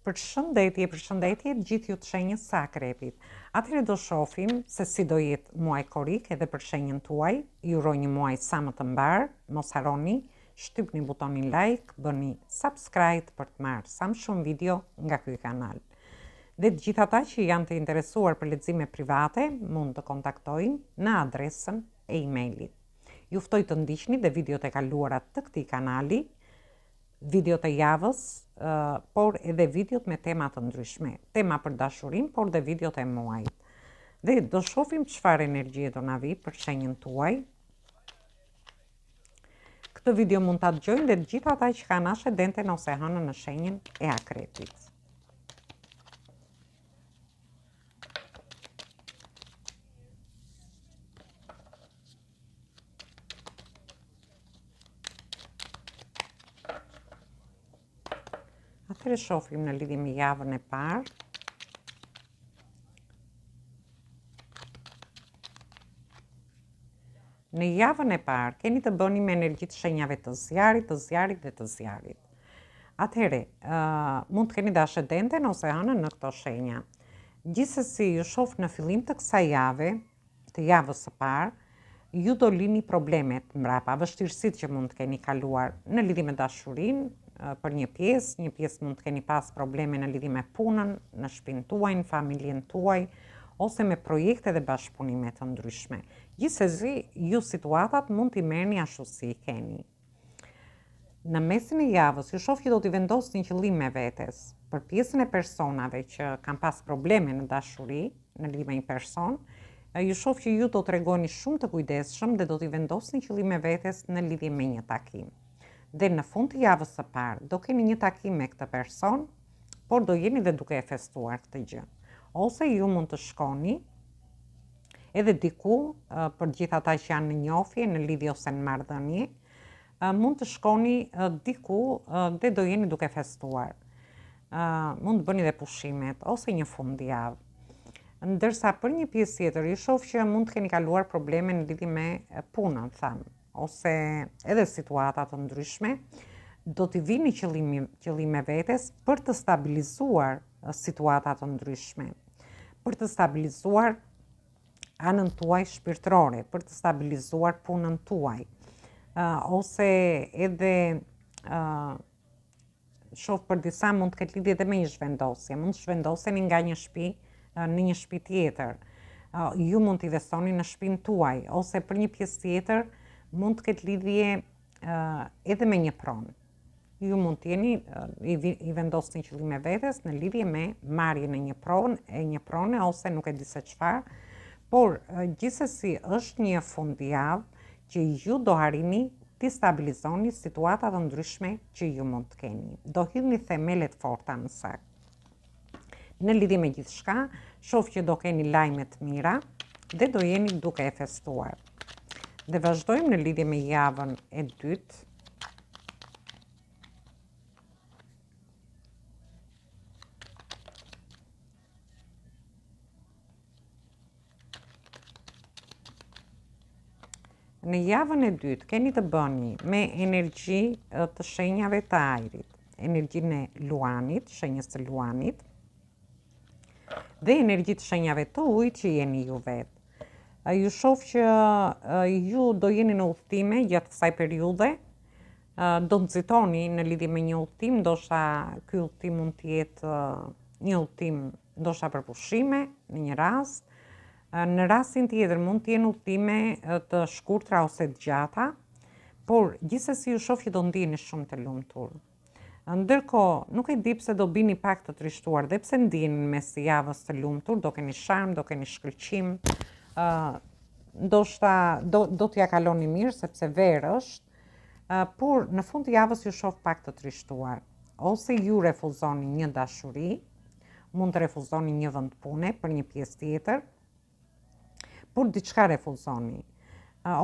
Përshëndetje gjithë ju të shenjës së Akrepit. Atëherë do shohim se si do jetë muaj korik edhe për shenjën tuaj. Ju uroj një muaj sa më të mbar. Mos harroni, shtypni butonin like, bëni subscribe për të marrë sa më shumë video nga ky kanal. Dhe të gjithë ata që janë të interesuar për lexime private, mund të kontaktojnë në adresën e emailit. Ju ftoj të ndiqni dhe videot e kaluara të këtij kanali, videot e javës, por edhe videot me tema të ndryshme, tema për dashurim, por dhe videot e muajit. Dhe do shohim çfarë energjie do na vi për shenjën tuaj. Këtë video mund ta dëgjojnë dhe të gjithë ata që kanë ascendenten ose hënën në shenjën e Akrepit. Atëherë shohim në lidhje me javën e parë. Në javën e parë keni të bëni me energjitë shenjave të zjarit dhe të zjarit. Atëherë, mund të keni dhe ascendenten ose hënën në këto shenja. Gjithsesi, ju shoh në fillim të kësaj jave, të javës së parë, ju do lini problemet mbrapa, vështirësitë që mund të keni kaluar në lidhje me dashurinë, për një pjesë mund të keni pas probleme në lidhje me punën, në shtëpinë tuaj, në familjen tuaj, ose me projekte dhe bashkëpunime të ndryshme. Gjithsesi, ju situatat mund t'i merrni ashtu si i keni. Në mesin e javës, ju shoh që do t'i vendosni qëllim me vetes. Për pjesën e personave që kanë pas probleme në dashuri, në lidhje me një person, ju shoh që ju do t'regoni shumë të kujdesshëm dhe do t'i vendosni qëllim me vetes në lidhje me një takim. Dhe në fund të javës së parë do keni një takim me këtë person, por do jeni dhe duke e festuar këtë gjë. Ose ju mund të shkoni edhe diku, për gjithë ata që janë në njohje, në lidhje ose në marrëdhënie, mund të shkoni diku dhe do jeni duke festuar. Mund të bëni dhe pushimet ose një fundjavë. Ndërsa për një pjesë tjetër, ju shoh që mund të keni kaluar probleme në lidhje me punën, thamë, ose edhe situata të ndryshme, do t'i vini qëllime vetes për të stabilizuar situata të ndryshme, për të stabilizuar anën tuaj shpirtërore, për të stabilizuar punën tuaj, ose edhe shoh për disa mund të ketë lidhje edhe me një zhvendosje, mund të zhvendoseni nga një shtëpi në një shtëpi tjetër, ju mund t'i investoni në shtëpinë tuaj, ose për një pjesë tjetër mund të ketë lidhje edhe me një pronë. Ju mund t'jeni i vendosni qëllime vetes në lidhje me marrjen e një prone ose nuk e di se çfarë, por gjithsesi është një fundjavë që ju do arrini t'i stabilizoni situata të ndryshme që ju mund të keni. Do hidhni themelet forta në sakt. Në lidhje me gjithçka, shoh që do keni lajme të mira dhe do jeni duke e festuar. Dhe vazhdojmë në lidhje me javën e dytë. Në javën e dytë keni të bëni me energji të shenjave të ajrit, energjinë e luanit, shenjës të luanit, dhe energji të shenjave të ujit që jeni ju vetë. Ju shoh që ju do jeni në udhëtime gjatë kësaj periudhe, do nxitoni në lidhje me një udhëtim, ndoshta ky udhëtim mund të jetë një udhëtim ndoshta për pushime në një rast. Në rastin tjetër mund të jenë udhëtime të shkurtra ose të gjata, por gjithsesi ju shoh që do ndiheni shumë të lumtur. Ndërkohë, nuk e di pse do bini pak të trishtuar, dhe pse ndiheni në mes të javës të lumtur, do keni sharm, do keni shkëlqim, ndoshta do t'ja kaloni mirë sepse verë është, por në fund të javës ju shoh pak të trishtuar. Ose ju refuzoni një dashuri, mund të refuzoni një vend pune për një pjesë tjetër, por diçka refuzoni.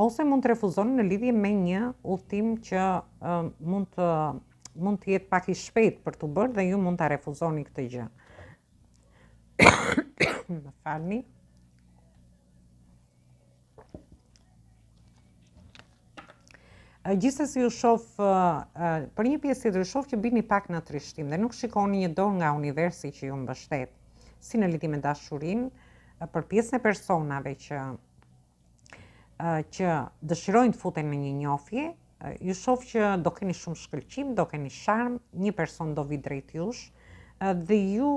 Ose mund të refuzoni në lidhje me një udhëtim që mund të jetë pak i shpejtë për t'u bërë dhe ju mund ta refuzoni këtë gjë. Më falni. Gjithsesi ju shoh për një pjesë tjetër ju shoh që bini pak në trishtim dhe nuk shikoni një dorë nga universi që ju mbështet, si në lidhje me dashurinë, për pjesën e personave që dëshirojnë të futen në një njohje, ju shoh që do keni shumë shkëlqim, do keni sharm, një person do vi drejt jush dhe ju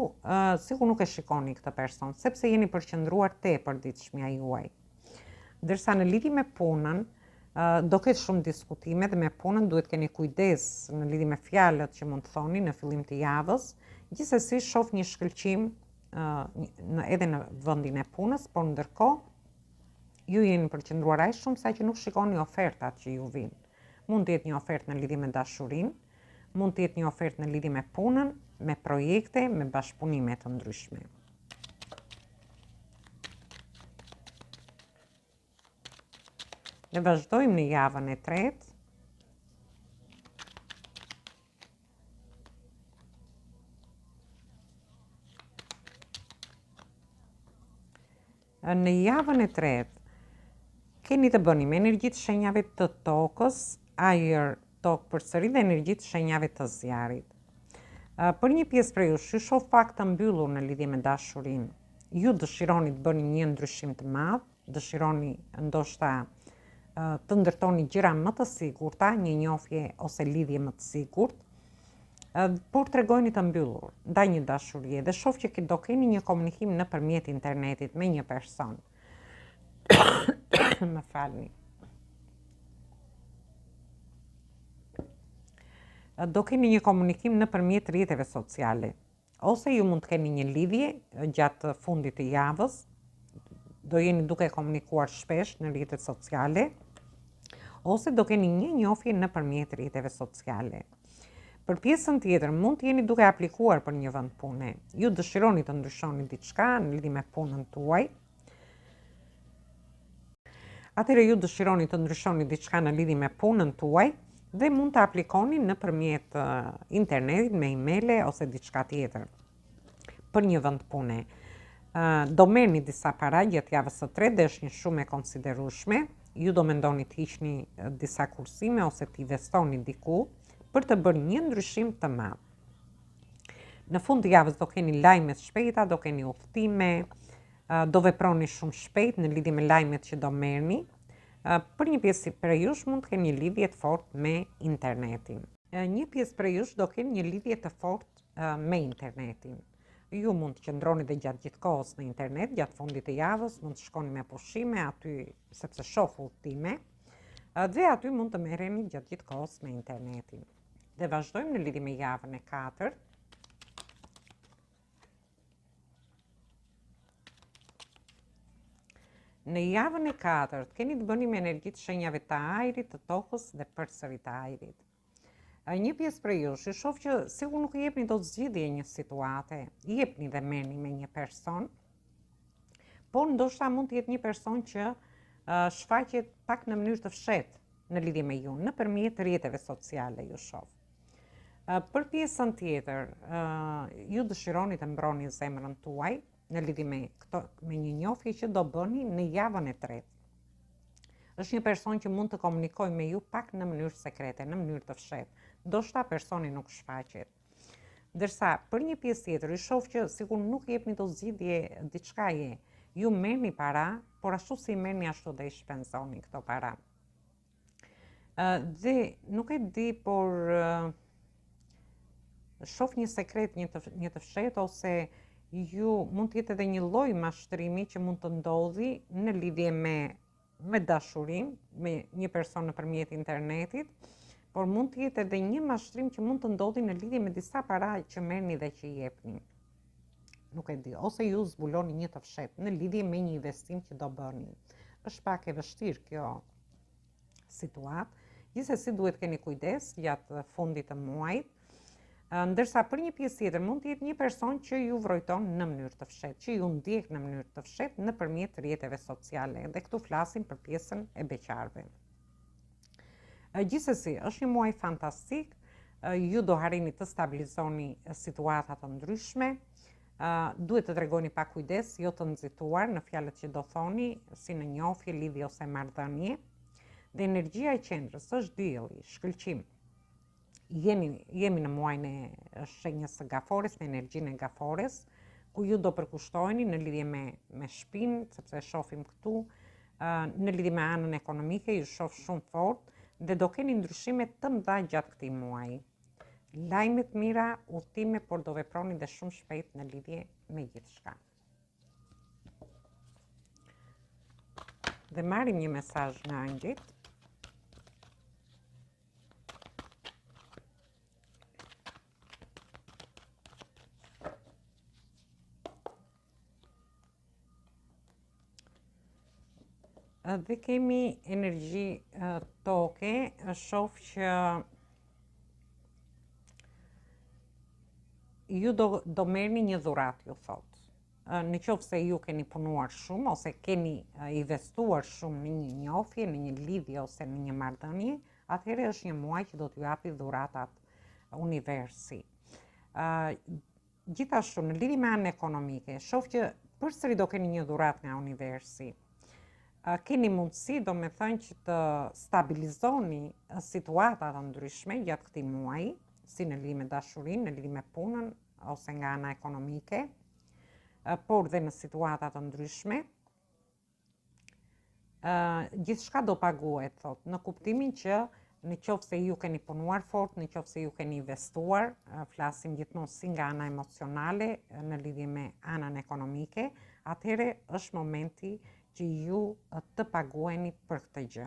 sikur nuk e shikoni këtë person, sepse jeni përqendruar tepër ditëshmja juaj. Ndërsa në lidhje me punën, do ketë shumë diskutime dhe me punën duhet keni kujdes në lidhje me fjalët që mund të thoni në fillim të javës. Gjithsesi shoh një shkëlqim edhe në vendin e punës, por ndërkohë ju jeni përqendruar aq shumë sa që nuk shikoni ofertat që ju vijnë. Mund të jetë një ofertë në lidhje me dashurinë, mund të jetë një ofertë në lidhje me punën, me projekte, me bashkëpunime të ndryshme. Ne vazhdojmë në javën e tretë. Në javën e tretë, keni të bëni me energjitë shenjave të tokës, ajër, tokë përsëri dhe energjitë shenjave të zjarit. Për një pjesë prej jush, ju shoh pak të mbyllur në lidhje me dashurinë. Ju dëshironi të bëni një ndryshim të madh, dëshironi ndoshta të ndërtoni gjëra më të sigurta, një njohje ose lidhje më të sigurt, por tregojeni të mbyllur ndaj një dashurie dhe shoh që do keni një komunikim nëpërmjet internetit me një person. Më falni. Do keni një komunikim nëpërmjet rrjeteve sociale, ose ju mund të keni një lidhje gjatë fundit të javës, do jeni duke komunikuar shpesh në rrjetet sociale, ose do keni një njohje nëpërmjet rrjeteve sociale. Për pjesën tjetër, mund të jeni duke aplikuar për një vend pune. Ju dëshironi të ndryshoni diçka në lidhje me punën tuaj. Atëherë ju dëshironi të ndryshoni diçka në lidhje me punën tuaj dhe mund të aplikoni nëpërmjet internetit, me emaile ose diçka tjetër për një vend pune. Do merrni disa para gjatë javës së tretë dhe është një shumë e konsiderueshme. Ju do mendoni të hiqni disa kursime ose të investoni diku për të bërë një ndryshim të madh. Në fund të javës do keni lajme të shpejta, do keni udhtime, do veproni shumë shpejt në lidhje me lajmet që do merrni. Për një pjesë prej jush mund të keni një lidhje të fortë me internetin. Një pjesë prej jush do keni një lidhje të fortë me internetin. Ju mund të qëndroni dhe gjatë gjithë kohës në internet, gjatë fundit të javës, mund të shkoni me pushime aty sepse shoh udhtime, dhe aty mund të merreni gjatë gjithë kohës me internetin. Dhe vazhdojmë në lidhje me javën e katërt. Në javën e katërt keni të bëni me energjitë shenjave të ajrit, të tokës dhe përsëri të ajrit. Një pjesë prej jush, ju shoh që sigur nuk i jepni dot zgjidhje një situate, i jepni dhe merrni me një person, por ndoshta mund të jetë një person që shfaqet pak në mënyrë të fshehtë në lidhje me ju, nëpërmjet rrjeteve sociale ju shoh. Për pjesën tjetër, ju dëshironi të mbroni zemrën tuaj në lidhje me një njohje që do bëni në javën e tretë. Është një person që mund të komunikojë me ju pak në mënyrë sekrete, në mënyrë të fshehtë. Ndoshta personi nuk shfaqet. Ndërsa për një pjesë tjetër, ju shoh që sikur nuk jepni dot zgjidhje diçka je. Ju merrni para, por ashtu si merrni ashtu dhe i shpenzoni këto para. Dhe nuk e di, por shoh një sekret, një të fshehtë, ose ju mund të jetë edhe një lloj mashtrimi që mund të ndodhi në lidhje me dashurinë, me një person nëpërmjet internetit, por mund të jetë edhe një mashtrim që mund të ndodhi në lidhje me disa para që merrni dhe që i jepni. Nuk e di, ose ju zbuloni një të fshehtë në lidhje me një investim që do bëni. Është pak e vështirë kjo situatë. Gjithsesi duhet keni kujdes gjatë fundit të muajit. Ndërsa për një pjesë tjetër mund të jetë një person që ju vrojton në mënyrë të fshehtë, që ju ndjek në mënyrë të fshehtë nëpërmjet rrjeteve sociale, dhe këtu flasim për pjesën e beqarëve. Gjithsesi, është një muaj fantastik, ju do harrini të stabilizoni situata të ndryshme, duhet të tregoni pak kujdes, jo të nxituar në fjalët që do thoni, si në njohje, lidhje ose marrëdhënie. Dhe energjia e qendrës është dielli, shkëlqim. Jemi në muajin e shenjës së gafores, në energjinë e gafores, ku ju do përkushtoheni në lidhje me shpinë, sepse shohim këtu, në lidhje me anën ekonomike, ju shoh shumë fort dhe do keni ndryshime të mëdha gjatë këtij muaji. Lajme të mira, udhëtime, por do veproni dhe shumë shpejt në lidhje me gjithçka. Dhe marrim një mesazh nga angjëjt. Dhe kemi energji toke, shoh që ju do merrni një dhuratë, ju thot. Në qoftë se ju keni punuar shumë ose keni investuar shumë në një njohje, në një lidhje ose në një marrëdhënie, atëherë është një muaj që do t'ju japi dhuratat universi. Gjithashtu në lidhje me anën ekonomike, shoh që përsëri do keni një dhuratë nga universi. Keni mundësi, do me thënë, që të stabilizoni situatat të ndryshme gjatë këtij muaji, si në lidhje me dashurinë, në lidhje me punën ose nga ana ekonomike, por dhe në situata të ndryshme. Gjithçka do paguhet, thot, në kuptimin që në qoftë se ju keni punuar fort, në qoftë se ju keni investuar, flasim gjithmonë si nga ana emocionale në lidhje me anën ekonomike, atëherë është momenti që ju të paguheni për këtë gjë.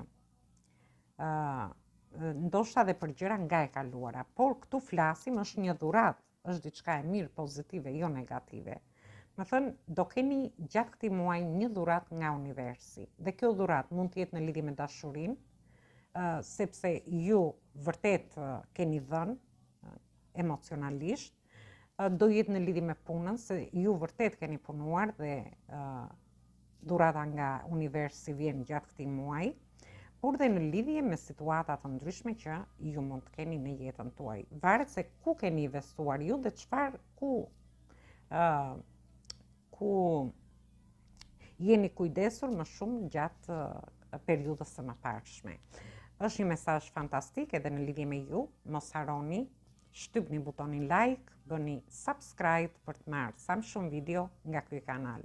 Ndoshta dhe për gjëra nga e kaluara, por këtu flasim është një dhuratë, është diçka e mirë, pozitive, jo negative. Më thënë, do keni gjatë këtij muaji një dhuratë nga universi. Dhe kjo dhuratë mund të jetë në lidhje me dashurinë, sepse ju vërtet keni dhënë emocionalisht, do jetë në lidhje me punën, se ju vërtet keni punuar dhe dhurata nga universi vjen gjatë këtij muaji, por dhe në lidhje me situata të ndryshme që ju mund të keni në jetën tuaj. Varet se ku keni investuar ju dhe çfarë ku jeni kujdesur më shumë gjatë periudhës së mëparshme. Është një mesazh fantastik edhe në lidhje me ju, mos harroni, shtypni butonin like, bëni subscribe për të marrë sa më shumë video nga ky kanal.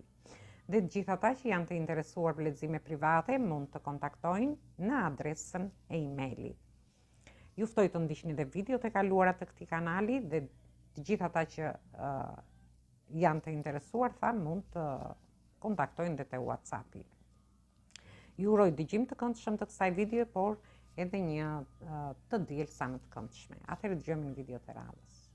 Dhe të gjithë ata që janë të interesuar për lexime private mund të kontaktojnë në adresën e emaili. Ju ftoj të ndiqni dhe videot e kaluara të këtij kanali dhe të gjithë ata që janë të interesuar, mund të kontaktojnë dhe te WhatsApp-i. Ju uroj dëgjim të këndshëm të kësaj video, por edhe një të diel sa më të këndshme. Atëherë dëgjojmë në video të radhës.